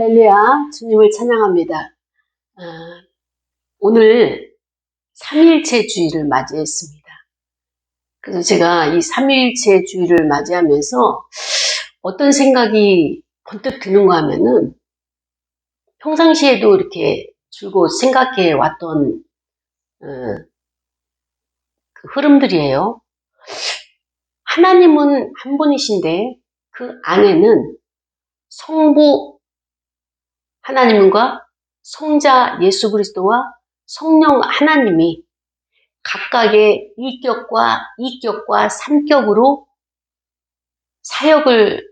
할렐루야, 주님을 찬양합니다. 오늘 삼일체 주일을 맞이했습니다. 그래서 제가 이 삼일체 주일을 맞이하면서 어떤 생각이 번뜩 드는가 하면은 평상시에도 이렇게 줄곧 생각해 왔던 그 흐름들이에요. 하나님은 한 분이신데 그 안에는 성부 하나님과 성자 예수 그리스도와 성령 하나님이 각각의 1격과 2격과 3격으로 사역을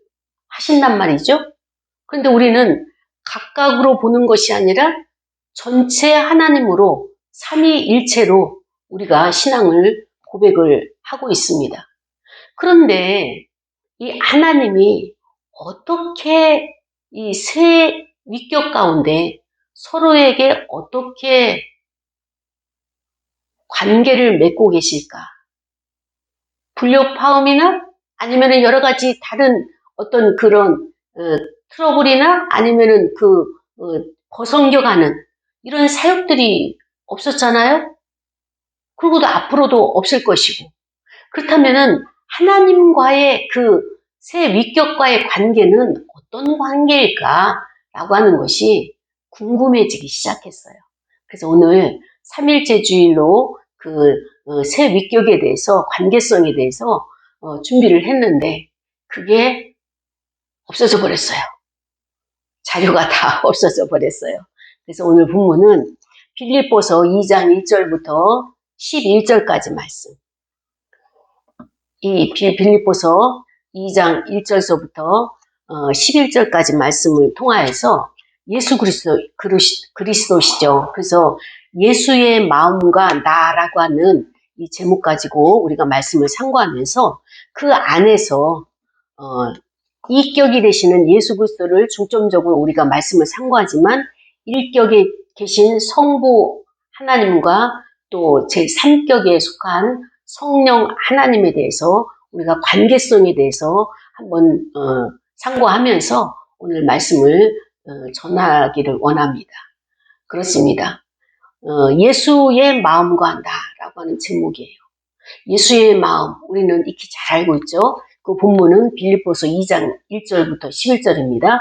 하신단 말이죠. 그런데 우리는 각각으로 보는 것이 아니라 전체 하나님으로 삼위일체로 우리가 신앙을 고백을 하고 있습니다. 그런데 이 하나님이 어떻게 이 세 위격 가운데 서로에게 어떻게 관계를 맺고 계실까? 불협화음이나 아니면 여러 가지 다른 어떤 그런 트러블이나 아니면은 버성겨가는 이런 사역들이 없었잖아요? 그리고도 앞으로도 없을 것이고. 그렇다면은 하나님과의 그 세 위격과의 관계는 어떤 관계일까라고 하는 것이 궁금해지기 시작했어요. 그래서 오늘 삼일체 주일로 그 세 위격에 대해서 관계성에 대해서 준비를 했는데 그게 없어져 버렸어요. 자료가 다 없어져 버렸어요. 그래서 오늘 본문은 빌립보서 2장 1절부터 11절까지 말씀. 이 빌립보서 2장 1절서부터 11절까지 말씀을 통하여서 예수 그리스도시죠. 그래서 예수의 마음과 나라고 하는 이 제목 가지고 우리가 말씀을 상고하면서 그 안에서 이격이 되시는 예수 그리스도를 중점적으로 우리가 말씀을 상고하지만 1격에 계신 성부 하나님과 또 제3격에 속한 성령 하나님에 대해서 우리가 관계성에 대해서 한번 상고하면서 오늘 말씀을 전하기를 원합니다. 그렇습니다. 예수의 마음과 나라고 하는 제목이에요. 예수의 마음, 우리는 익히 잘 알고 있죠. 그 본문은 빌립보서 2장 1절부터 11절입니다.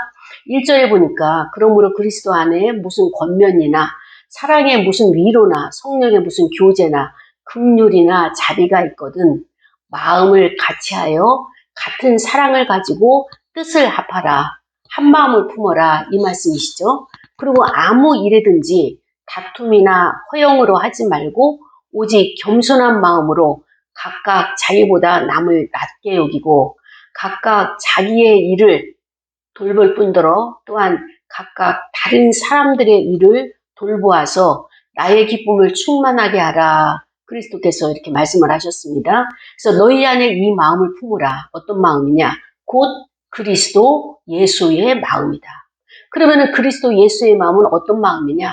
1절에 보니까 그러므로 그리스도 안에 무슨 권면이나 사랑의 무슨 위로나 성령의 무슨 교제나 긍휼이나 자비가 있거든 마음을 같이하여 같은 사랑을 가지고 뜻을 합하라. 한 마음을 품어라. 이 말씀이시죠. 그리고 아무 일에든지 다툼이나 허영으로 하지 말고 오직 겸손한 마음으로 각각 자기보다 남을 낮게 여기고 각각 자기의 일을 돌볼 뿐더러 또한 각각 다른 사람들의 일을 돌보아서 나의 기쁨을 충만하게 하라. 그리스도께서 이렇게 말씀을 하셨습니다. 그래서 너희 안에 이 마음을 품으라. 어떤 마음이냐? 곧 그리스도 예수의 마음이다. 그러면은 그리스도 예수의 마음은 어떤 마음이냐?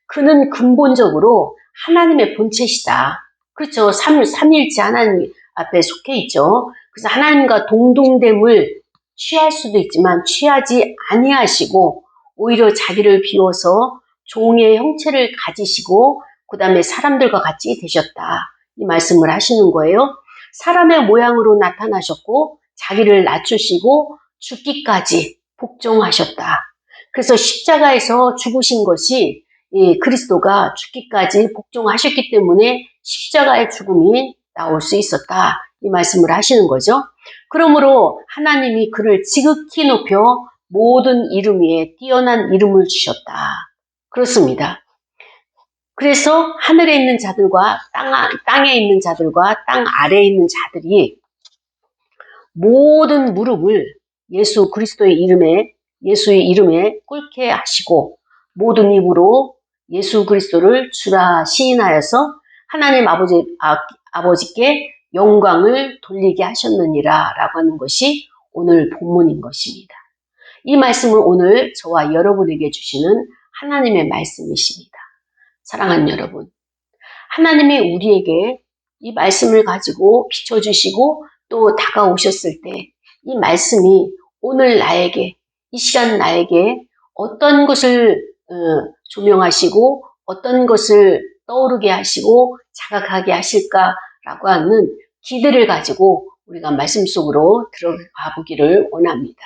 그는 근본적으로 하나님의 본체시다. 그렇죠. 삼일체 하나님 앞에 속해 있죠. 그래서 하나님과 동등됨을 취할 수도 있지만 취하지 아니하시고 오히려 자기를 비워서 종의 형체를 가지시고 그 다음에 사람들과 같이 되셨다. 이 말씀을 하시는 거예요. 사람의 모양으로 나타나셨고 자기를 낮추시고 죽기까지 복종하셨다. 그래서 십자가에서 죽으신 것이 그리스도가 죽기까지 복종하셨기 때문에 십자가의 죽음이 나올 수 있었다. 이 말씀을 하시는 거죠. 그러므로 하나님이 그를 지극히 높여 모든 이름 위에 뛰어난 이름을 주셨다. 그렇습니다. 그래서 하늘에 있는 자들과 땅에 있는 자들과 땅 아래에 있는 자들이 모든 무릎을 예수 그리스도의 이름에 예수의 이름에 꿇게 하시고 모든 입으로 예수 그리스도를 주라 시인하여서 하나님 아버지께 영광을 돌리게 하셨느니라 라고 하는 것이 오늘 본문인 것입니다. 이 말씀은 오늘 저와 여러분에게 주시는 하나님의 말씀이십니다. 사랑하는 여러분, 하나님이 우리에게 이 말씀을 가지고 비춰주시고 또 다가오셨을 때 이 말씀이 오늘 나에게 이 시간 나에게 어떤 것을 조명하시고 어떤 것을 떠오르게 하시고 자각하게 하실까라고 하는 기대를 가지고 우리가 말씀 속으로 들어가 보기를 원합니다.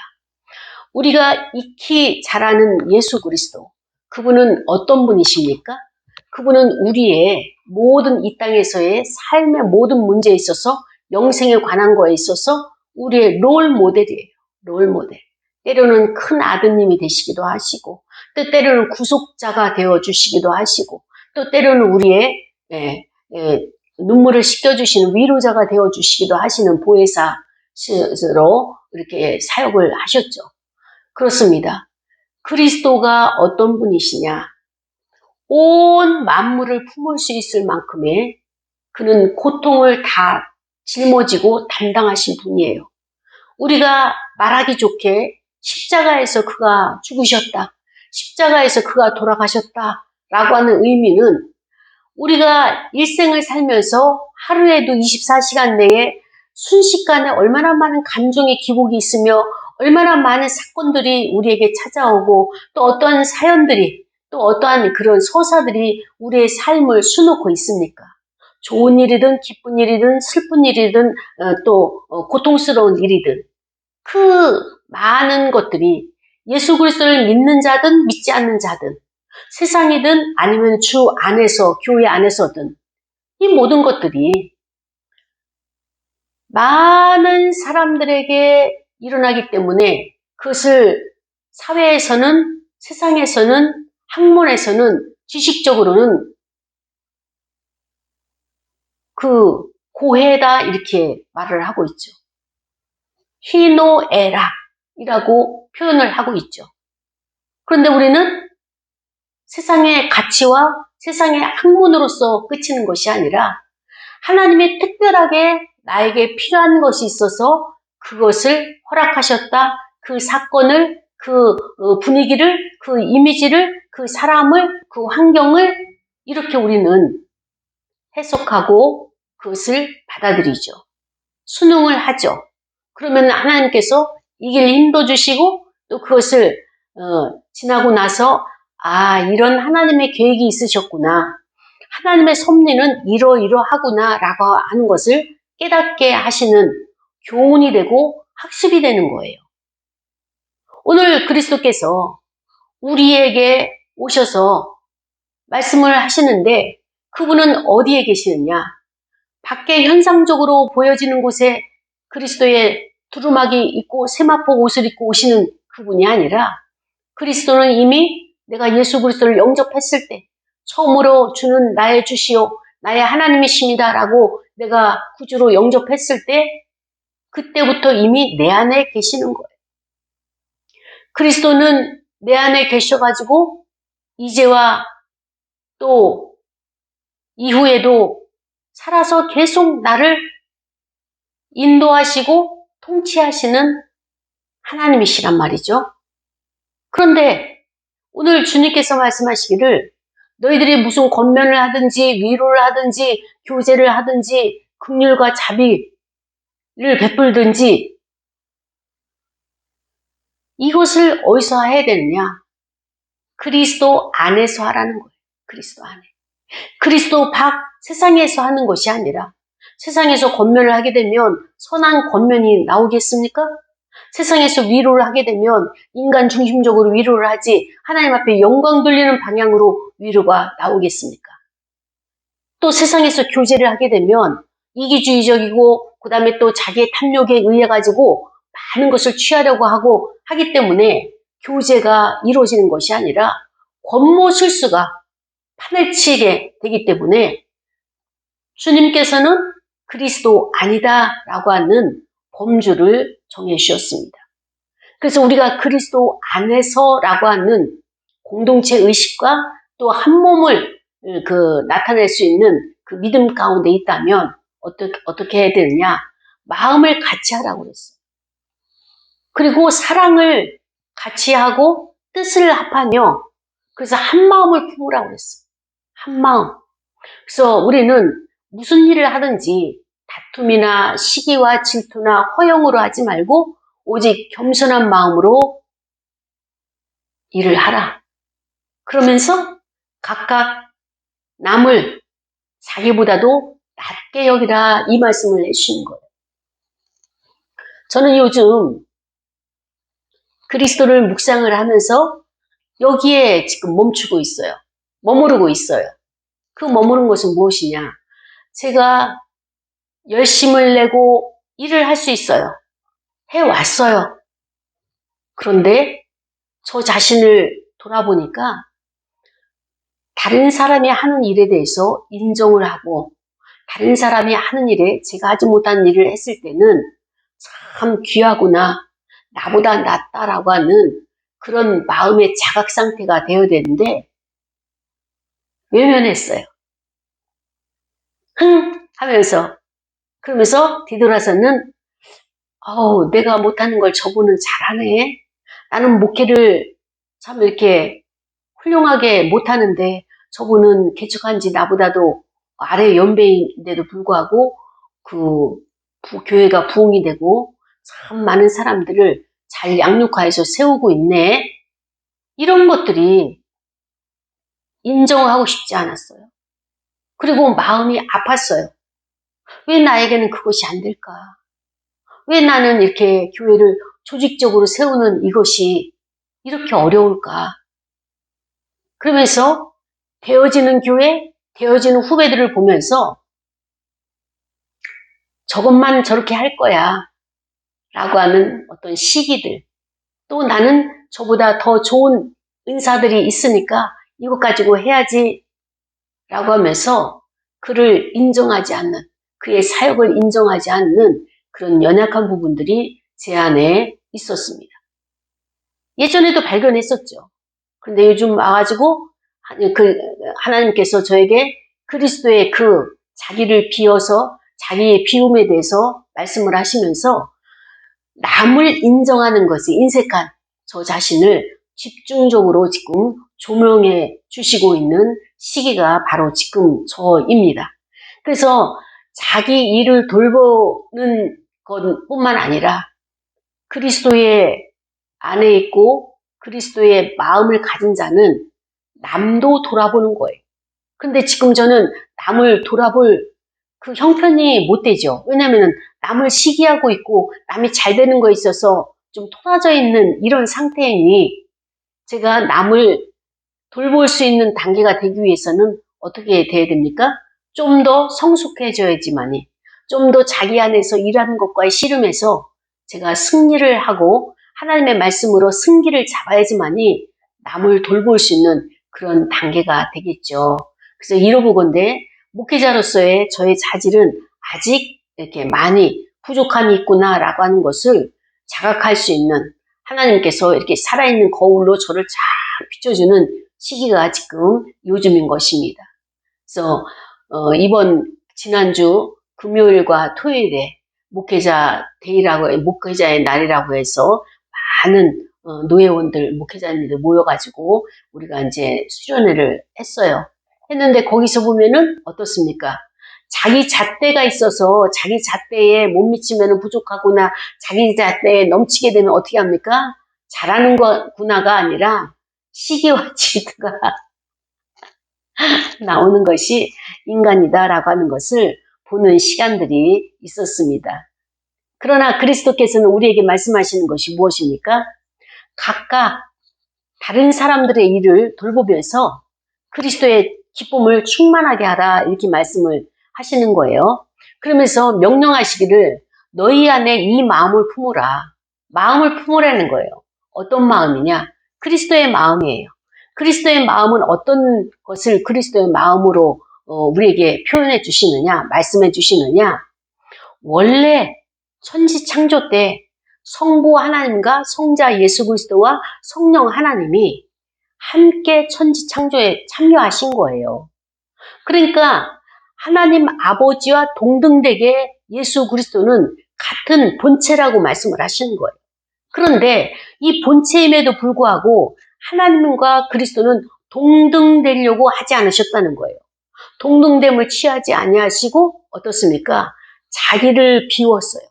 우리가 익히 잘 아는 예수 그리스도, 그분은 어떤 분이십니까? 그분은 우리의 모든 이 땅에서의 삶의 모든 문제에 있어서 영생에 관한 거에 있어서 우리의 롤 모델이에요. 롤 모델. 때로는 큰 아드님이 되시기도 하시고 또 때로는 구속자가 되어주시기도 하시고 또 때로는 우리의 눈물을 씻겨주시는 위로자가 되어주시기도 하시는 보혜사로 이렇게 사역을 하셨죠. 그렇습니다. 그리스도가 어떤 분이시냐? 온 만물을 품을 수 있을 만큼의 그는 고통을 다 짊어지고 담당하신 분이에요. 우리가 말하기 좋게 십자가에서 그가 죽으셨다, 십자가에서 그가 돌아가셨다라고 하는 의미는 우리가 일생을 살면서 하루에도 24시간 내에 순식간에 얼마나 많은 감정의 기복이 있으며 얼마나 많은 사건들이 우리에게 찾아오고 또 어떠한 사연들이 또 어떠한 그런 서사들이 우리의 삶을 수놓고 있습니까? 좋은 일이든 기쁜 일이든 슬픈 일이든 또 고통스러운 일이든 그 많은 것들이 예수 그리스도를 믿는 자든 믿지 않는 자든 세상이든 아니면 주 안에서 교회 안에서든 이 모든 것들이 많은 사람들에게 일어나기 때문에 그것을 사회에서는 세상에서는 학문에서는 지식적으로는 그 고해다 이렇게 말을 하고 있죠. 희노애락이라고 표현을 하고 있죠. 그런데 우리는 세상의 가치와 세상의 학문으로서 그치는 것이 아니라 하나님이 특별하게 나에게 필요한 것이 있어서 그것을 허락하셨다. 그 사건을, 그 분위기를, 그 이미지를, 그 사람을, 그 환경을 이렇게 우리는 해석하고 그것을 받아들이죠. 순응을 하죠. 그러면 하나님께서 이 길 힘도 주시고 또 그것을 지나고 나서 이런 하나님의 계획이 있으셨구나. 하나님의 섭리는 이러이러하구나 라고 하는 것을 깨닫게 하시는 교훈이 되고 학습이 되는 거예요. 오늘 그리스도께서 우리에게 오셔서 말씀을 하시는데 그분은 어디에 계시느냐? 밖에 현상적으로 보여지는 곳에 그리스도의 두루마기 입고 세마포 옷을 입고 오시는 그분이 아니라 그리스도는 이미 내가 예수 그리스도를 영접했을 때 처음으로 주는 나의 주시오, 나의 하나님이십니다 라고 내가 구주로 영접했을 때 그때부터 이미 내 안에 계시는 거예요. 그리스도는 내 안에 계셔가지고 이제와 또 이후에도 살아서 계속 나를 인도하시고 통치하시는 하나님이시란 말이죠. 그런데 오늘 주님께서 말씀하시기를 너희들이 무슨 권면을 하든지 위로를 하든지 교제를 하든지 긍휼과 자비를 베풀든지 이것을 어디서 해야 되느냐? 그리스도 안에서 하라는 거예요. 그리스도 안에. 그리스도 밖 세상에서 하는 것이 아니라 세상에서 권면을 하게 되면 선한 권면이 나오겠습니까? 세상에서 위로를 하게 되면 인간 중심적으로 위로를 하지 하나님 앞에 영광 돌리는 방향으로 위로가 나오겠습니까? 또 세상에서 교제를 하게 되면 이기주의적이고 그 다음에 또 자기의 탐욕에 의해 가지고 많은 것을 취하려고 하고 하기 때문에 교제가 이루어지는 것이 아니라 권모술수가 판을 치게 되기 때문에 주님께서는 그리스도 아니다라고 하는 범주를 정해주셨습니다. 그래서 우리가 그리스도 안에서라고 하는 공동체 의식과 또 한 몸을 나타낼 수 있는 그 믿음 가운데 있다면 어떻게 해야 되느냐? 마음을 같이 하라고 그랬어요. 그리고 사랑을 같이 하고 뜻을 합하며 그래서 한 마음을 품으라고 그랬어요. 한 마음. 그래서 우리는 무슨 일을 하든지 다툼이나 시기와 질투나 허영으로 하지 말고 오직 겸손한 마음으로 일을 하라. 그러면서 각각 남을 자기보다도 낮게 여기라 이 말씀을 해주시는 거예요. 저는 요즘 그리스도를 묵상을 하면서 여기에 지금 멈추고 있어요. 머무르고 있어요. 그 머무른 것은 무엇이냐? 제가 열심을 내고 일을 할 수 있어요. 해왔어요. 그런데 저 자신을 돌아보니까 다른 사람이 하는 일에 대해서 인정을 하고 다른 사람이 하는 일에 제가 하지 못한 일을 했을 때는 참 귀하구나, 나보다 낫다라고 하는 그런 마음의 자각 상태가 되어야 되는데 외면했어요. 하면서 그러면서 뒤돌아서는 내가 못하는 걸 저분은 잘하네. 나는 목회를 참 이렇게 훌륭하게 못하는데 저분은 개척한 지 나보다도 아래 연배인데도 불구하고 교회가 부흥이 되고 참 많은 사람들을 잘 양육하여서 세우고 있네. 이런 것들이 인정하고 싶지 않았어요. 그리고 마음이 아팠어요. 왜 나에게는 그것이 안 될까? 왜 나는 이렇게 교회를 조직적으로 세우는 이것이 이렇게 어려울까? 그러면서 되어지는 교회, 되어지는 후배들을 보면서 저것만 저렇게 할 거야 라고 하는 어떤 시기들, 또 나는 저보다 더 좋은 은사들이 있으니까 이것 가지고 해야지 라고 하면서 그를 인정하지 않는, 그의 사역을 인정하지 않는 그런 연약한 부분들이 제 안에 있었습니다. 예전에도 발견했었죠. 그런데 요즘 와가지고 하나님께서 저에게 그리스도의 그 자기를 비워서 자기의 비움에 대해서 말씀을 하시면서 남을 인정하는 것이 인색한 저 자신을 집중적으로 지금 조명해 주시고 있는 시기가 바로 지금 저입니다. 그래서 자기 일을 돌보는 것뿐만 아니라 그리스도의 안에 있고 그리스도의 마음을 가진 자는 남도 돌아보는 거예요. 근데 지금 저는 남을 돌아볼 그 형편이 못 되죠. 왜냐면은 남을 시기하고 있고 남이 잘 되는 거에 있어서 좀 토라져 있는 이런 상태이니 제가 남을 돌볼 수 있는 단계가 되기 위해서는 어떻게 돼야 됩니까? 좀 더 성숙해져야지만이, 좀 더 자기 안에서 일하는 것과의 씨름에서 제가 승리를 하고 하나님의 말씀으로 승기를 잡아야지만이 남을 돌볼 수 있는 그런 단계가 되겠죠. 그래서 이러보건대 목회자로서의 저의 자질은 아직 이렇게 많이 부족함이 있구나라고 하는 것을 자각할 수 있는, 하나님께서 이렇게 살아있는 거울로 저를 잘 비춰주는 시기가 지금 요즘인 것입니다. 그래서 지난주 금요일과 토요일에 목회자의 날이라고 해서 많은 노회원들, 목회자님들 모여가지고 우리가 이제 수련회를 했는데 거기서 보면은 어떻습니까? 자기 잣대가 있어서 자기 잣대에 못 미치면 부족하구나, 자기 잣대에 넘치게 되면 어떻게 합니까? 잘하는 거구나가 아니라 시기와 질투가 나오는 것이 인간이다라고 하는 것을 보는 시간들이 있었습니다. 그러나 그리스도께서는 우리에게 말씀하시는 것이 무엇입니까? 각각 다른 사람들의 일을 돌보면서 그리스도의 기쁨을 충만하게 하라, 이렇게 말씀을 하시는 거예요. 그러면서 명령하시기를 너희 안에 이 마음을 품으라. 마음을 품으라는 거예요. 어떤 마음이냐? 그리스도의 마음이에요. 그리스도의 마음은 어떤 것을 그리스도의 마음으로 우리에게 표현해 주시느냐, 말씀해 주시느냐? 원래 천지 창조 때 성부 하나님과 성자 예수 그리스도와 성령 하나님이 함께 천지 창조에 참여하신 거예요. 그러니까 하나님 아버지와 동등되게 예수 그리스도는 같은 본체라고 말씀을 하시는 거예요. 그런데 이 본체임에도 불구하고 하나님과 그리스도는 동등되려고 하지 않으셨다는 거예요. 동등됨을 취하지 아니하시고 어떻습니까? 자기를 비웠어요.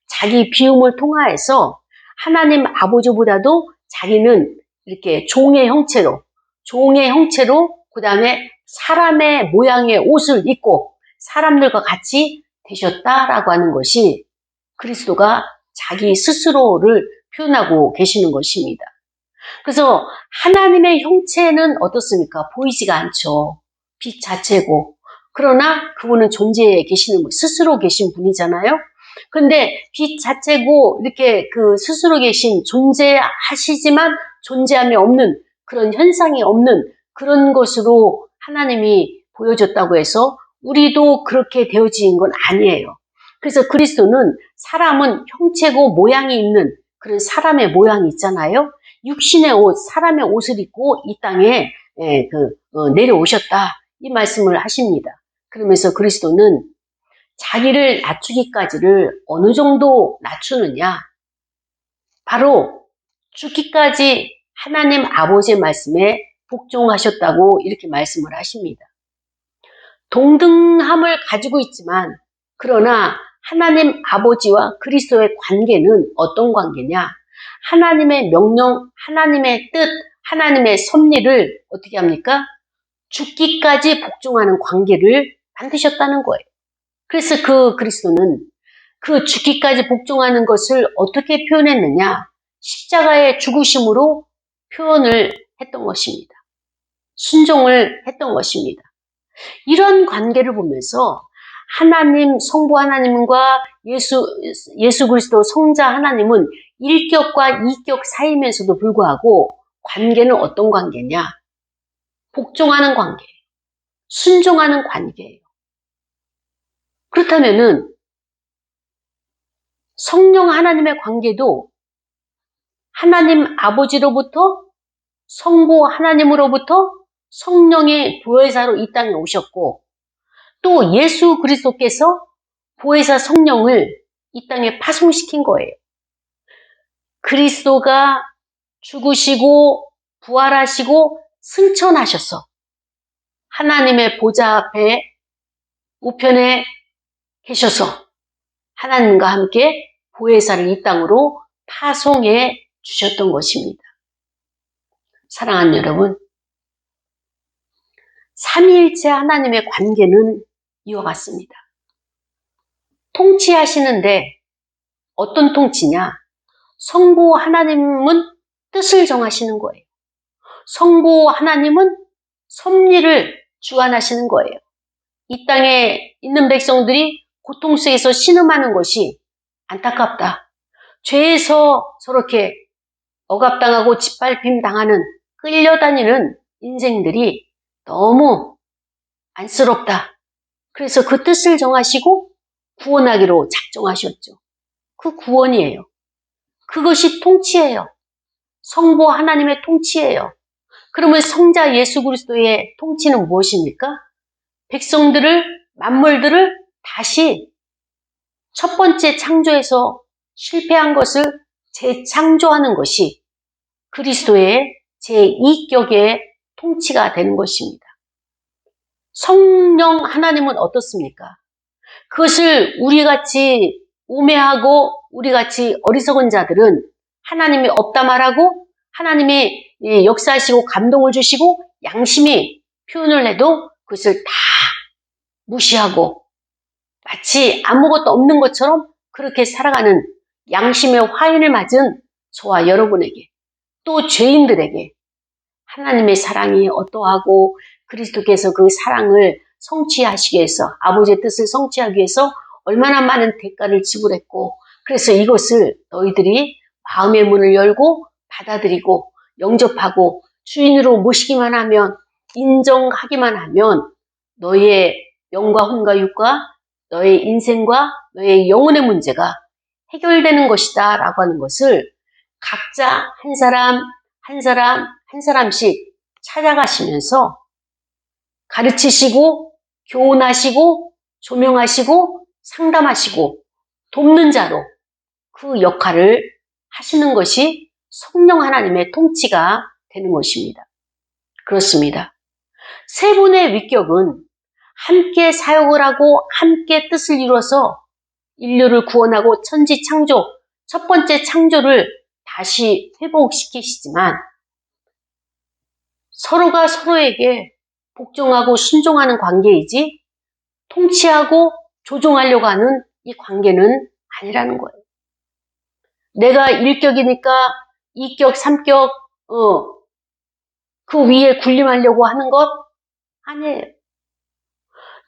자기 비움을 통하여서 하나님 아버지보다도 자기는 이렇게 종의 형체로 그 다음에 사람의 모양의 옷을 입고 사람들과 같이 되셨다라고 하는 것이 그리스도가 자기 스스로를 표현하고 계시는 것입니다. 그래서 하나님의 형체는 어떻습니까? 보이지가 않죠. 빛 자체고. 그러나 그분은 존재해 계시는 분, 스스로 계신 분이잖아요. 그런데 빛 자체고 이렇게 그 스스로 계신 존재하시지만 존재함이 없는 그런 현상이 없는 그런 것으로 하나님이 보여줬다고 해서 우리도 그렇게 되어진 건 아니에요. 그래서 그리스도는 사람은 형체고 모양이 있는 그런 사람의 모양이 있잖아요. 육신의 옷, 사람의 옷을 입고 이 땅에 내려오셨다. 이 말씀을 하십니다. 그러면서 그리스도는 자기를 낮추기까지를 어느 정도 낮추느냐? 바로 죽기까지 하나님 아버지의 말씀에 복종하셨다고 이렇게 말씀을 하십니다. 동등함을 가지고 있지만 그러나 하나님 아버지와 그리스도의 관계는 어떤 관계냐? 하나님의 명령, 하나님의 뜻, 하나님의 섭리를 어떻게 합니까? 죽기까지 복종하는 관계를 만드셨다는 거예요. 그래서 그 그리스도는 그 죽기까지 복종하는 것을 어떻게 표현했느냐? 십자가의 죽으심으로 표현을 했던 것입니다. 순종을 했던 것입니다. 이런 관계를 보면서 하나님, 성부 하나님과 예수 그리스도 성자 하나님은 일격과 이격 사이면서도 불구하고 관계는 어떤 관계냐? 복종하는 관계, 순종하는 관계예요. 그렇다면은 성령 하나님의 관계도 하나님 아버지로부터 성부 하나님으로부터 성령의 보혜사로 이 땅에 오셨고 또 예수 그리스도께서 보혜사 성령을 이 땅에 파송시킨 거예요. 그리스도가 죽으시고 부활하시고 승천하셔서 하나님의 보좌 앞에 우편에 계셔서 하나님과 함께 보혜사를 이 땅으로 파송해 주셨던 것입니다. 사랑하는 여러분, 삼위일체 하나님의 관계는 이와 같습니다. 통치하시는데 어떤 통치냐? 성부 하나님은 뜻을 정하시는 거예요. 성부 하나님은 섭리를 주관하시는 거예요. 이 땅에 있는 백성들이 고통 속에서 신음하는 것이 안타깝다. 죄에서 저렇게 억압당하고 짓밟힘 당하는 끌려다니는 인생들이 너무 안쓰럽다. 그래서 그 뜻을 정하시고 구원하기로 작정하셨죠. 그 구원이에요. 그것이 통치예요. 성부 하나님의 통치예요. 그러면 성자 예수 그리스도의 통치는 무엇입니까? 백성들을, 만물들을 다시 첫 번째 창조에서 실패한 것을 재창조하는 것이 그리스도의 제2격의 통치가 되는 것입니다. 성령 하나님은 어떻습니까? 그것을 우리같이 우매하고 우리같이 어리석은 자들은 하나님이 없다 말하고 하나님이 역사하시고 감동을 주시고 양심이 표현을 해도 그것을 다 무시하고 마치 아무것도 없는 것처럼 그렇게 살아가는 양심의 화인을 맞은 저와 여러분에게 또 죄인들에게 하나님의 사랑이 어떠하고 그리스도께서 그 사랑을 성취하시기 위해서 아버지의 뜻을 성취하기 위해서 얼마나 많은 대가를 지불했고 그래서 이것을 너희들이 마음의 문을 열고 받아들이고 영접하고 주인으로 모시기만 하면 인정하기만 하면 너희의 영과 혼과 육과 너의 인생과 너의 영혼의 문제가 해결되는 것이다 라고 하는 것을 각자 한 사람씩 찾아가시면서 가르치시고 교훈하시고 조명하시고 상담하시고 돕는 자로 그 역할을 하시는 것이 성령 하나님의 통치가 되는 것입니다. 그렇습니다. 세 분의 위격은 함께 사역을 하고 함께 뜻을 이루어서 인류를 구원하고 천지 창조, 첫 번째 창조를 다시 회복시키시지만 서로가 서로에게 복종하고 순종하는 관계이지 통치하고 조종하려고 하는 이 관계는 아니라는 거예요. 내가 1격이니까 2격, 3격 그 위에 군림하려고 하는 것 아니에요.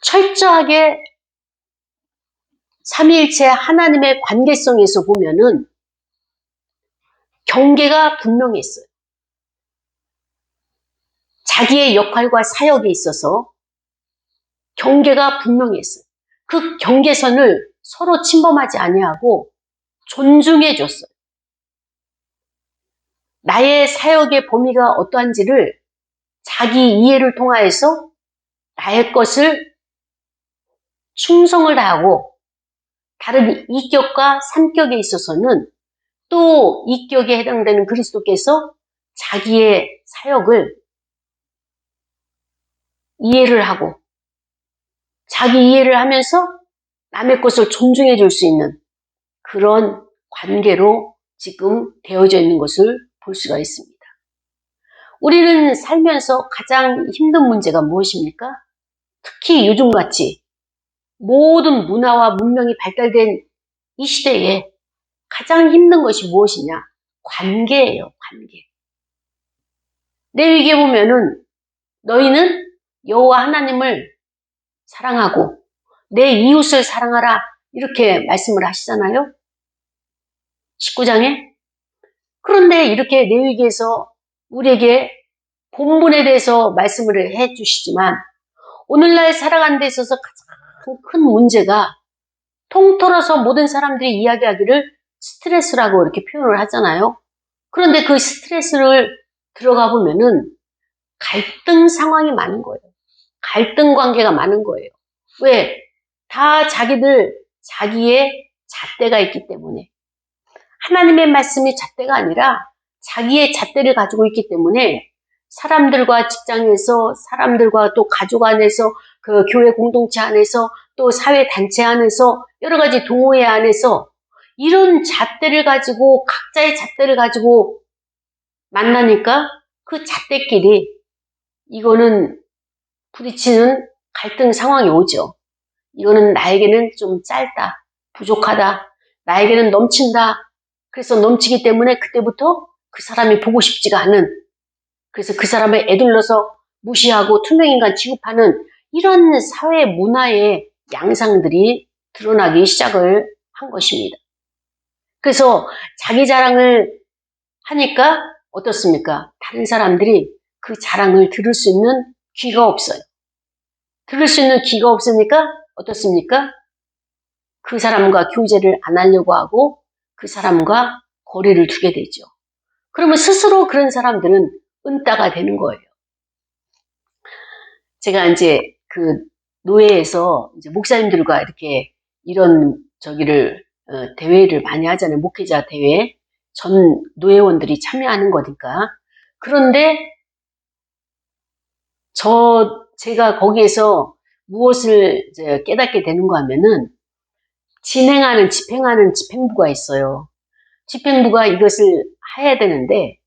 철저하게 삼위일체 하나님의 관계성에서 보면은 경계가 분명했어요. 자기의 역할과 사역에 있어서 경계가 분명했어요. 그 경계선을 서로 침범하지 아니하고 존중해 줬어요. 나의 사역의 범위가 어떠한지를 자기 이해를 통하여서 나의 것을 충성을 다하고 다른 2격과 3격에 있어서는 또 2격에 해당되는 그리스도께서 자기의 사역을 이해를 하고 자기 이해를 하면서 남의 것을 존중해 줄 수 있는 그런 관계로 지금 되어져 있는 것을 볼 수가 있습니다. 우리는 살면서 가장 힘든 문제가 무엇입니까? 특히 요즘같이 모든 문화와 문명이 발달된 이 시대에 가장 힘든 것이 무엇이냐? 관계예요, 관계. 레위기에 보면은 너희는 여호와 하나님을 사랑하고 내 이웃을 사랑하라 이렇게 말씀을 하시잖아요. 19장에. 그런데 이렇게 레위기에서 우리에게 본문에 대해서 말씀을 해 주시지만 오늘날 살아가는 데 있어서 가장 큰 문제가 통틀어서 모든 사람들이 이야기하기를 스트레스라고 이렇게 표현을 하잖아요. 그런데 그 스트레스를 들어가 보면은 갈등 상황이 많은 거예요. 갈등 관계가 많은 거예요. 왜? 다 자기의 잣대가 있기 때문에. 하나님의 말씀이 잣대가 아니라 자기의 잣대를 가지고 있기 때문에 사람들과 직장에서, 사람들과 또 가족 안에서, 그 교회 공동체 안에서, 또 사회 단체 안에서, 여러 가지 동호회 안에서 이런 잣대를 가지고, 각자의 잣대를 가지고 만나니까 그 잣대끼리 이거는 부딪히는 갈등 상황이 오죠. 이거는 나에게는 좀 짧다, 부족하다, 나에게는 넘친다. 그래서 넘치기 때문에 그때부터 그 사람이 보고 싶지가 않은, 그래서 그 사람을 애둘러서 무시하고 투명인간 취급하는 이런 사회 문화의 양상들이 드러나기 시작을 한 것입니다. 그래서 자기 자랑을 하니까 어떻습니까? 다른 사람들이 그 자랑을 들을 수 있는 귀가 없어요. 들을 수 있는 귀가 없으니까 어떻습니까? 그 사람과 교제를 안 하려고 하고 그 사람과 거리를 두게 되죠. 그러면 스스로 그런 사람들은 은따가 되는 거예요. 제가 이제 그 노회에서 이제 목사님들과 이렇게 이런 대회를 많이 하잖아요. 목회자 대회. 전 노회원들이 참여하는 거니까. 그런데 제가 거기에서 무엇을 이제 깨닫게 되는가 하면은 집행하는 집행부가 있어요. 집행부가 이것을 해야 되는데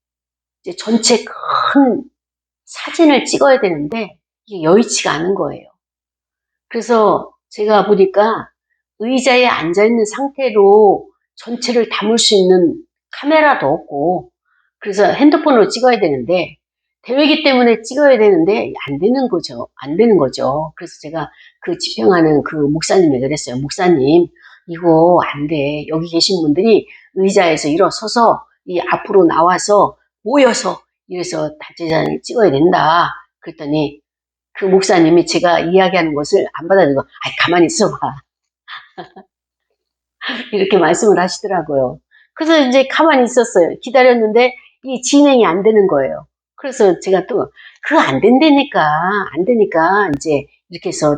이제 전체 큰 사진을 찍어야 되는데 이게 여의치가 않은 거예요. 그래서 제가 보니까 의자에 앉아있는 상태로 전체를 담을 수 있는 카메라도 없고 그래서 핸드폰으로 찍어야 되는데 대회기 때문에 찍어야 되는데 안 되는 거죠. 그래서 제가 그 집행하는 그 목사님에게 그랬어요. 목사님, 이거 안 돼. 여기 계신 분들이 의자에서 일어서서 이 앞으로 나와서 모여서 이래서 단체사진을 찍어야 된다. 그랬더니 그 목사님이 제가 이야기하는 것을 안 받아들이고 가만히 있어봐. 이렇게 말씀을 하시더라고요. 그래서 이제 가만히 있었어요. 기다렸는데 이 진행이 안 되는 거예요. 그래서 제가 또 그거 안 되니까 이제 이렇게 해서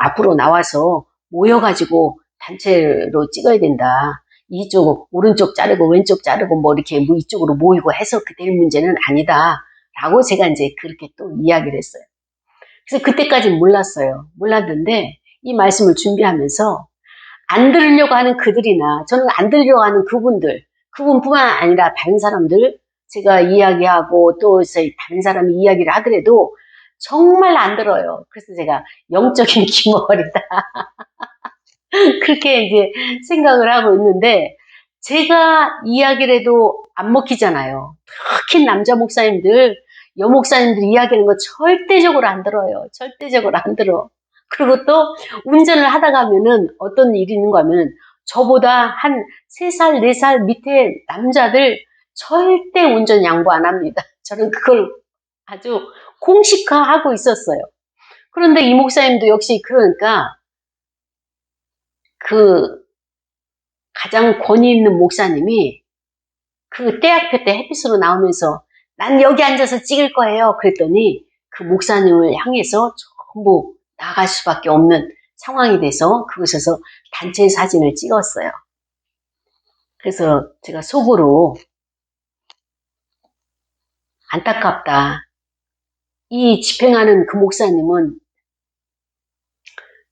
앞으로 나와서 모여가지고 단체로 찍어야 된다. 이쪽 오른쪽 자르고 왼쪽 자르고 뭐 이렇게 뭐 이쪽으로 모이고 해서 될 문제는 아니다. 라고 제가 이제 그렇게 또 이야기를 했어요. 그래서 그때까지는 몰랐는데 이 말씀을 준비하면서 안 들으려고 하는 그들이나 저는 안 들으려고 하는 그분뿐만 아니라 다른 사람들 제가 이야기하고 또 다른 사람이 이야기를 하더라도 정말 안 들어요. 그래서 제가 영적인 기머리다. 그렇게 이제 생각을 하고 있는데, 제가 이야기를 해도 안 먹히잖아요. 특히 남자 목사님들, 여목사님들 이야기하는 거 절대적으로 안 들어요. 절대적으로 안 들어. 그리고 또 운전을 하다 가면은 어떤 일이 있는가 하면은 저보다 한 3살, 4살 밑에 남자들 절대 운전 양보 안 합니다. 저는 그걸 아주 공식화하고 있었어요. 그런데 이 목사님도 역시 그러니까 그 가장 권위 있는 목사님이 그 때학표 때 햇빛으로 나오면서 난 여기 앉아서 찍을 거예요. 그랬더니 그 목사님을 향해서 전부 나갈 수밖에 없는 상황이 돼서 그곳에서 단체 사진을 찍었어요. 그래서 제가 속으로 안타깝다. 이 집행하는 그 목사님은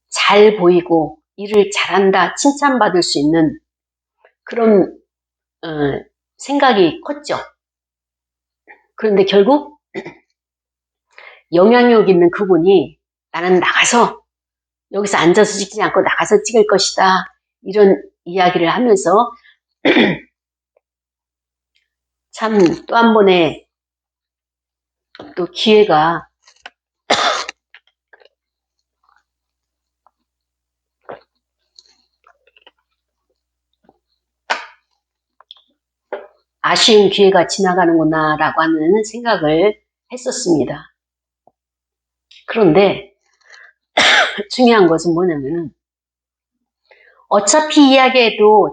잘 보이고 일을 잘한다 칭찬받을 수 있는 그런 생각이 컸죠. 그런데 결국 영향력 있는 그분이 나는 나가서 여기서 앉아서 찍지 않고 나가서 찍을 것이다. 이런 이야기를 하면서 참 또 한 번의 또 기회가 아쉬운 기회가 지나가는구나 라고 하는 생각을 했었습니다. 그런데 중요한 것은 뭐냐면 어차피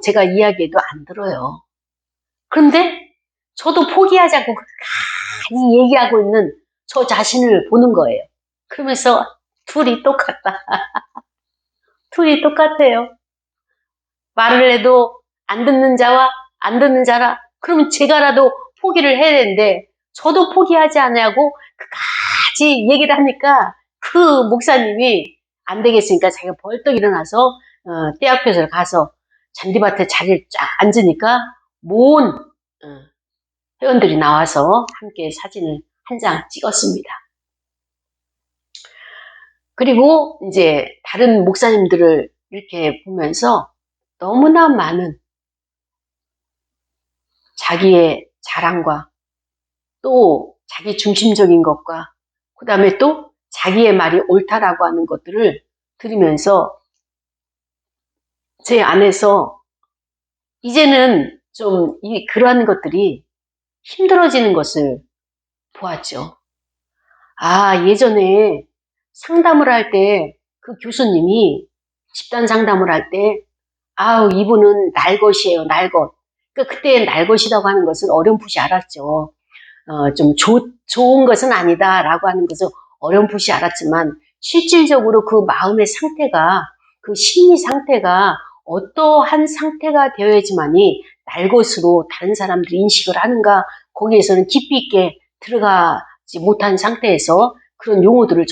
제가 이야기해도 안 들어요. 그런데 저도 포기하자고 많이 얘기하고 있는 저 자신을 보는 거예요. 그러면서 둘이 똑같다. 둘이 똑같아요. 말을 해도 안 듣는 자와 안 듣는 자라 그러면 제가라도 포기를 해야 되는데 저도 포기하지 않냐고 끝까지 얘기를 하니까 그 목사님이 안 되겠으니까 자기가 벌떡 일어나서 때 앞에서 가서 잔디밭에 자리를 쫙 앉으니까 모은 회원들이 나와서 함께 사진을 한 장 찍었습니다. 그리고 이제 다른 목사님들을 이렇게 보면서 너무나 많은 자기의 자랑과 또 자기 중심적인 것과 그 다음에 또 자기의 말이 옳다라고 하는 것들을 들으면서 제 안에서 이제는 좀 그러한 것들이 힘들어지는 것을 보았죠. 아, 예전에 상담을 할 때 그 교수님이 집단 상담을 할 때 아우 이분은 날것이에요. 날것. 그러니까 그때 날것이라고 하는 것은 어렴풋이 알았죠. 좀 좋은 것은 아니다라고 하는 것을 어렴풋이 알았지만 실질적으로 그 마음의 상태가 그 심리 상태가 어떠한 상태가 되어야지만이 날것으로 다른 사람들이 인식을 하는가 거기에서는 깊이 있게 들어가지 못한 상태에서 그런 용어들을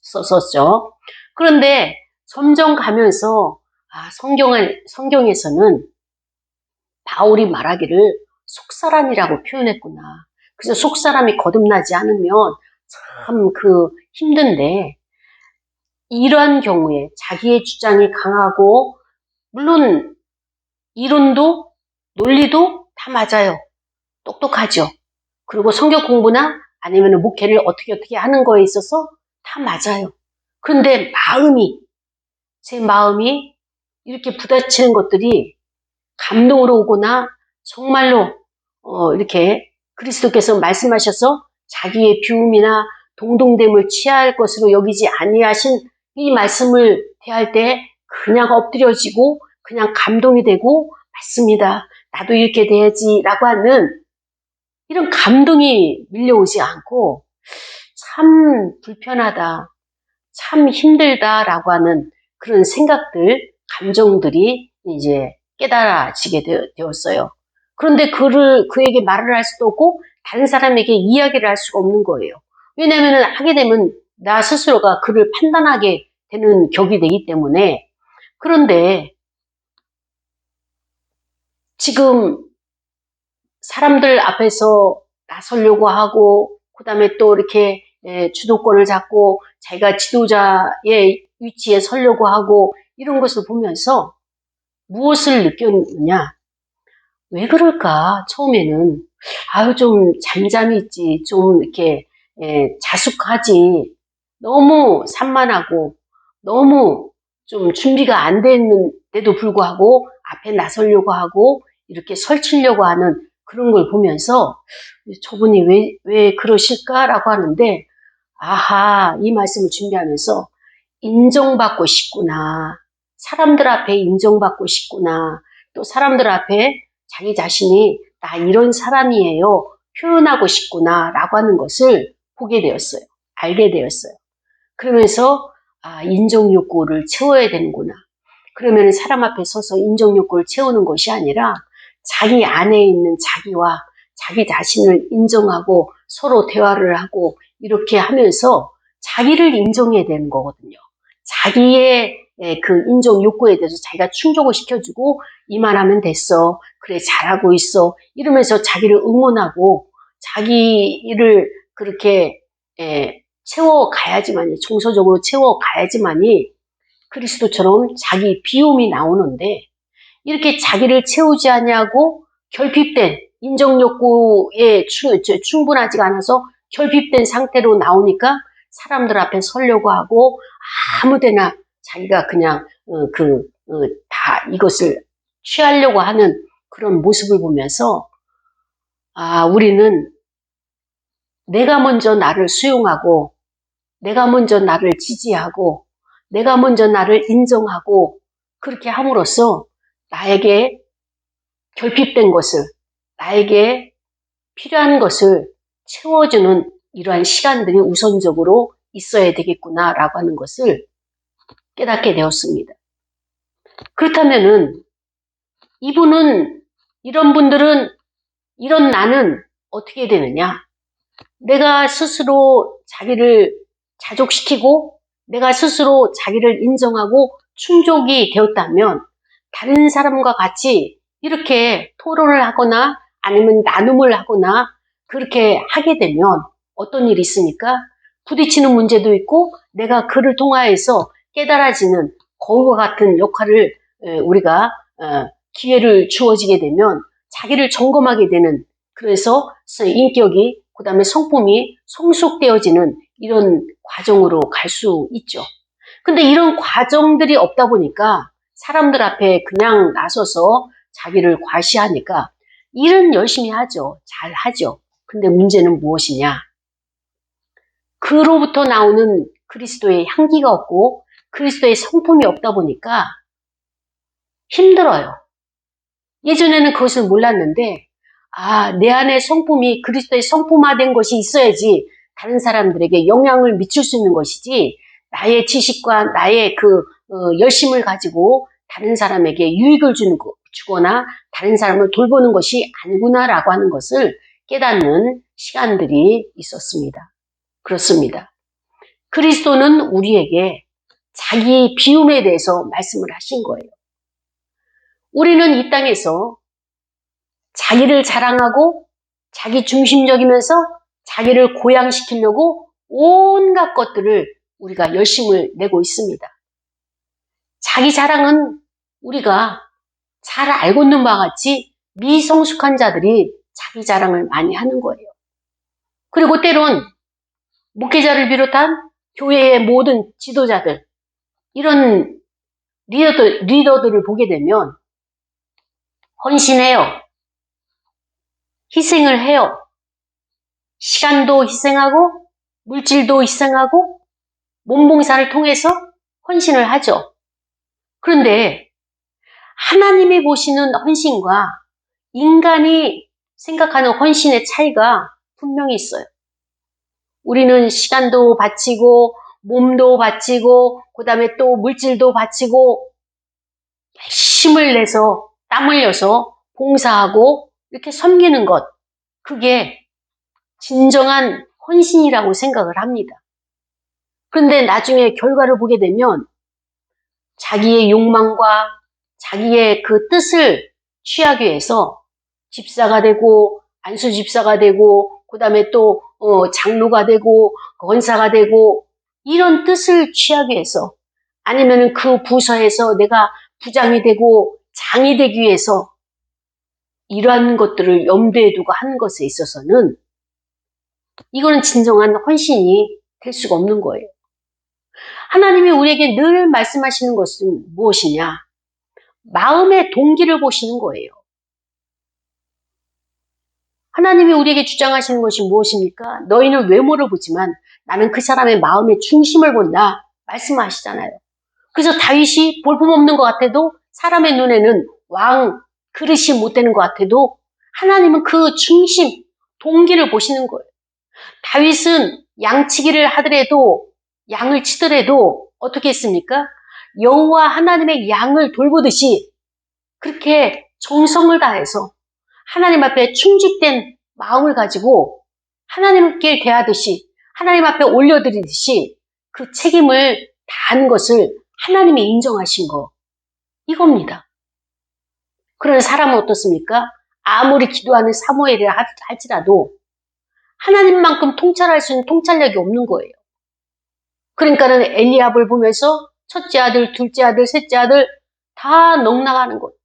썼었죠. 그런데 점점 가면서 성경에서는 바울이 말하기를 속사람이라고 표현했구나. 그래서 속사람이 거듭나지 않으면 참 힘든데 이러한 경우에 자기의 주장이 강하고 물론 이론도 논리도 다 맞아요. 똑똑하죠. 그리고 성경 공부나 아니면 목회를 어떻게 하는 거에 있어서 다 맞아요. 그런데 제 마음이 이렇게 부딪히는 것들이 감동으로 오거나 정말로 이렇게 그리스도께서 말씀하셔서 자기의 비움이나 동동됨을 취할 것으로 여기지 아니하신 이 말씀을 대할 때 그냥 엎드려지고 그냥 감동이 되고 맞습니다. 나도 이렇게 돼야지라고 하는 이런 감동이 밀려오지 않고 참 불편하다, 참 힘들다라고 하는 그런 생각들, 감정들이 이제 깨달아지게 되었어요. 그런데 그에게 말을 할 수도 없고 다른 사람에게 이야기를 할 수가 없는 거예요. 왜냐하면 하게 되면 나 스스로가 그를 판단하게 되는 격이 되기 때문에. 그런데 지금 사람들 앞에서 나서려고 하고, 그 다음에 또 이렇게 주도권을 잡고 자기가 지도자의 위치에 서려고 하고 이런 것을 보면서 무엇을 느꼈느냐? 왜 그럴까? 처음에는 아유 좀 잠잠히 있지, 좀 이렇게 자숙하지, 너무 산만하고 너무 좀 준비가 안 됐는데도 불구하고 앞에 나서려고 하고 이렇게 설치려고 하는 그런 걸 보면서 저분이 왜 그러실까라고 하는데, 아하, 이 말씀을 준비하면서 인정받고 싶구나. 사람들 앞에 인정받고 싶구나. 또 사람들 앞에 자기 자신이 나 이런 사람이에요. 표현하고 싶구나. 라고 하는 것을 보게 되었어요. 알게 되었어요. 그러면서 인정 욕구를 채워야 되는구나. 그러면 사람 앞에 서서 인정 욕구를 채우는 것이 아니라 자기 안에 있는 자기와 자기 자신을 인정하고 서로 대화를 하고 이렇게 하면서 자기를 인정해야 되는 거거든요. 자기의 그 인정 욕구에 대해서 자기가 충족을 시켜주고 이만하면 됐어. 그래, 잘하고 있어. 이러면서 자기를 응원하고 자기를 그렇게 채워가야지만이, 정서적으로 채워가야지만이 그리스도처럼 자기 비움이 나오는데, 이렇게 자기를 채우지 않냐고 결핍된 인정 욕구에 충분하지가 않아서 결핍된 상태로 나오니까 사람들 앞에 서려고 하고 아무데나 자기가 그냥 다 이것을 취하려고 하는 그런 모습을 보면서 우리는 내가 먼저 나를 수용하고, 내가 먼저 나를 지지하고, 내가 먼저 나를 인정하고 그렇게 함으로써 나에게 결핍된 것을, 나에게 필요한 것을 채워주는 이러한 시간들이 우선적으로 있어야 되겠구나라고 하는 것을 깨닫게 되었습니다. 그렇다면은 이런 분들은, 이런 나는 어떻게 되느냐? 내가 스스로 자기를 자족시키고 내가 스스로 자기를 인정하고 충족이 되었다면 다른 사람과 같이 이렇게 토론을 하거나 아니면 나눔을 하거나 그렇게 하게 되면 어떤 일이 있습니까? 부딪히는 문제도 있고 내가 그를 통하여서 깨달아지는 거울과 같은 역할을 우리가 기회를 주어지게 되면 자기를 점검하게 되는, 그래서 인격이 그 다음에 성품이 성숙되어지는 이런 과정으로 갈 수 있죠. 근데 이런 과정들이 없다 보니까 사람들 앞에 그냥 나서서 자기를 과시하니까 일은 열심히 하죠. 잘 하죠. 근데 문제는 무엇이냐? 그로부터 나오는 그리스도의 향기가 없고 그리스도의 성품이 없다 보니까 힘들어요. 예전에는 그것을 몰랐는데 내 안에 성품이 그리스도의 성품화된 것이 있어야지 다른 사람들에게 영향을 미칠 수 있는 것이지, 나의 지식과 나의 열심을 가지고 다른 사람에게 유익을 주거나 다른 사람을 돌보는 것이 아니구나라고 하는 것을 깨닫는 시간들이 있었습니다. 그렇습니다. 그리스도는 우리에게 자기 비움에 대해서 말씀을 하신 거예요. 우리는 이 땅에서 자기를 자랑하고 자기 중심적이면서 자기를 고양시키려고 온갖 것들을 우리가 열심을 내고 있습니다. 자기 자랑은 우리가 잘 알고 있는 바와 같이 미성숙한 자들이 자기 자랑을 많이 하는 거예요. 그리고 때론 목회자를 비롯한 교회의 모든 지도자들, 이런 리더들을 보게 되면 헌신해요. 희생을 해요. 시간도 희생하고 물질도 희생하고 몸봉사를 통해서 헌신을 하죠. 그런데 하나님이 보시는 헌신과 인간이 생각하는 헌신의 차이가 분명히 있어요. 우리는 시간도 바치고 몸도 바치고 그 다음에 또 물질도 바치고 힘을 내서 땀 흘려서 봉사하고 이렇게 섬기는 것, 그게 진정한 헌신이라고 생각을 합니다. 그런데 나중에 결과를 보게 되면 자기의 욕망과 자기의 그 뜻을 취하기 위해서 집사가 되고 안수 집사가 되고 그 다음에 또 장로가 되고 권사가 되고 이런 뜻을 취하기 위해서 아니면 그 부서에서 내가 부장이 되고 장이 되기 위해서 이러한 것들을 염두에 두고 하는 것에 있어서는 이거는 진정한 헌신이 될 수가 없는 거예요. 하나님이 우리에게 늘 말씀하시는 것은 무엇이냐? 마음의 동기를 보시는 거예요. 하나님이 우리에게 주장하시는 것이 무엇입니까? 너희는 외모를 보지만 나는 그 사람의 마음의 중심을 본다 말씀하시잖아요. 그래서 다윗이 볼품없는 것 같아도 사람의 눈에는 왕 그릇이 못 되는 것 같아도 하나님은 그 중심, 동기를 보시는 거예요. 다윗은 양치기를 하더라도 양을 치더라도 어떻게 했습니까? 여호와 하나님의 양을 돌보듯이 그렇게 정성을 다해서 하나님 앞에 충직된 마음을 가지고 하나님께 대하듯이 하나님 앞에 올려드리듯이 그 책임을 다한 것을 하나님이 인정하신 거 이겁니다. 그런 사람은 어떻습니까? 아무리 기도하는 사무엘이라 할지라도 하나님만큼 통찰할 수 있는 통찰력이 없는 거예요. 그러니까는 엘리압을 보면서 첫째 아들, 둘째 아들, 셋째 아들 다 넉나가는 거예요.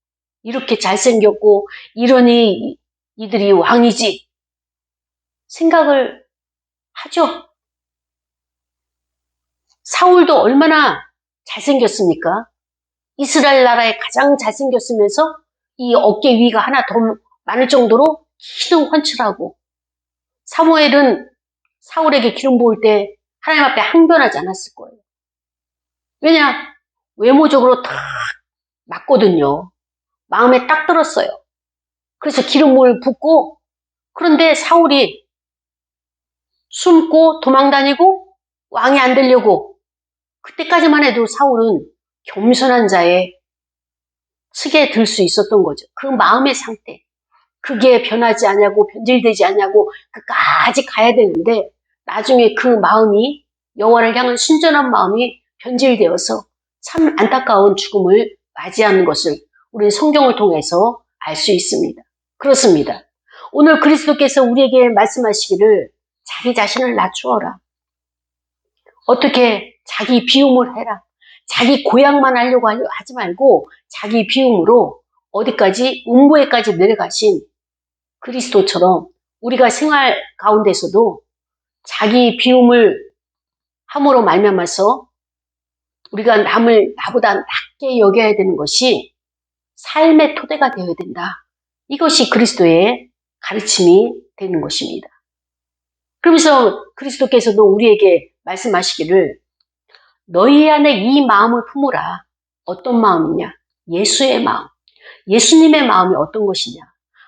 이렇게 잘생겼고 이러니 이들이 왕이지 생각을 하죠. 사울도 얼마나 잘생겼습니까? 이스라엘 나라에 가장 잘생겼으면서 이 어깨 위가 하나 더 많을 정도로 키도 훤칠하고 사무엘은 사울에게 기름 부을 때 하나님 앞에 항변하지 않았을 거예요. 왜냐? 외모적으로 딱 맞거든요. 마음에 딱 들었어요. 그래서 기름을 붓고 그런데 사울이 숨고 도망다니고 왕이 안 되려고 그때까지만 해도 사울은 겸손한 자의 측에 들 수 있었던 거죠. 그 마음의 상태. 그게 변하지 않냐고 변질되지 않냐고 끝까지 가야 되는데 나중에 그 마음이 여호와를 향한 순전한 마음이 변질되어서 참 안타까운 죽음을 맞이하는 것을 우리는 성경을 통해서 알 수 있습니다. 그렇습니다. 오늘 그리스도께서 우리에게 말씀하시기를 자기 자신을 낮추어라. 어떻게 자기 비움을 해라. 자기 고향만 하려고 하지 말고 자기 비움으로 어디까지 음부에까지 내려가신 그리스도처럼 우리가 생활 가운데서도 자기 비움을 함으로 말미암아서 우리가 남을 나보다 낮게 여겨야 되는 것이 삶의 토대가 되어야 된다. 이것이 그리스도의 가르침이 되는 것입니다. 그러면서 그리스도께서도 우리에게 말씀하시기를 너희 안에 이 마음을 품으라. 어떤 마음이냐? 예수의 마음. 예수님의 마음이 어떤 것이냐?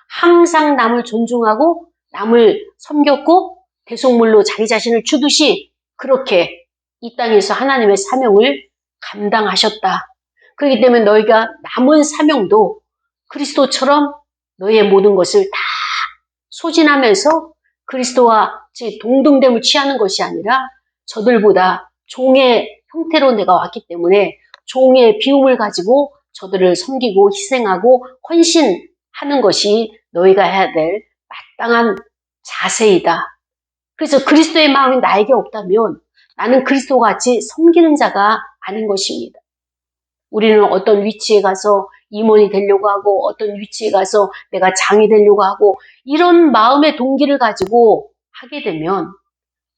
항상 남을 존중하고 남을 섬겼고 대속물로 자기 자신을 주듯이 그렇게 이 땅에서 하나님의 사명을 감당하셨다. 그렇기 때문에 너희가 남은 사명도 그리스도처럼 너희의 모든 것을 다 소진하면서 그리스도와 동등됨을 취하는 것이 아니라 저들보다 종의 형태로 내가 왔기 때문에 종의 비움을 가지고 저들을 섬기고 희생하고 헌신하는 것이 너희가 해야 될 마땅한 자세이다. 그래서 그리스도의 마음이 나에게 없다면 나는 그리스도와 같이 섬기는 자가 아닌 것입니다. 우리는 어떤 위치에 가서 임원이 되려고 하고 어떤 위치에 가서 내가 장이 되려고 하고 이런 마음의 동기를 가지고 하게 되면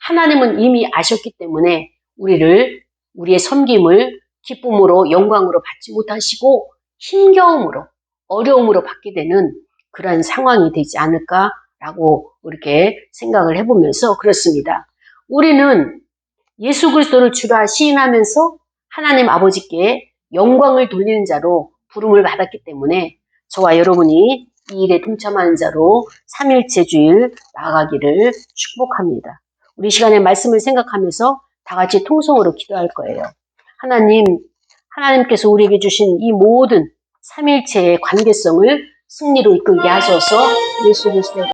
하나님은 이미 아셨기 때문에 우리의 섬김을 기쁨으로 영광으로 받지 못하시고 힘겨움으로 어려움으로 받게 되는 그런 상황이 되지 않을까라고 이렇게 생각을 해보면서 그렇습니다. 우리는 예수 그리스도를 주라 시인하면서 하나님 아버지께 영광을 돌리는 자로 부름을 받았기 때문에 저와 여러분이 이 일에 동참하는 자로 3일째 주일 나아가기를 축복합니다. 우리 시간의 말씀을 생각하면서 다 같이 통성으로 기도할 거예요. 하나님께서 우리에게 주신 이 모든 3일체의 관계성을 승리로 이끌게 하셔서 예수 그리스도의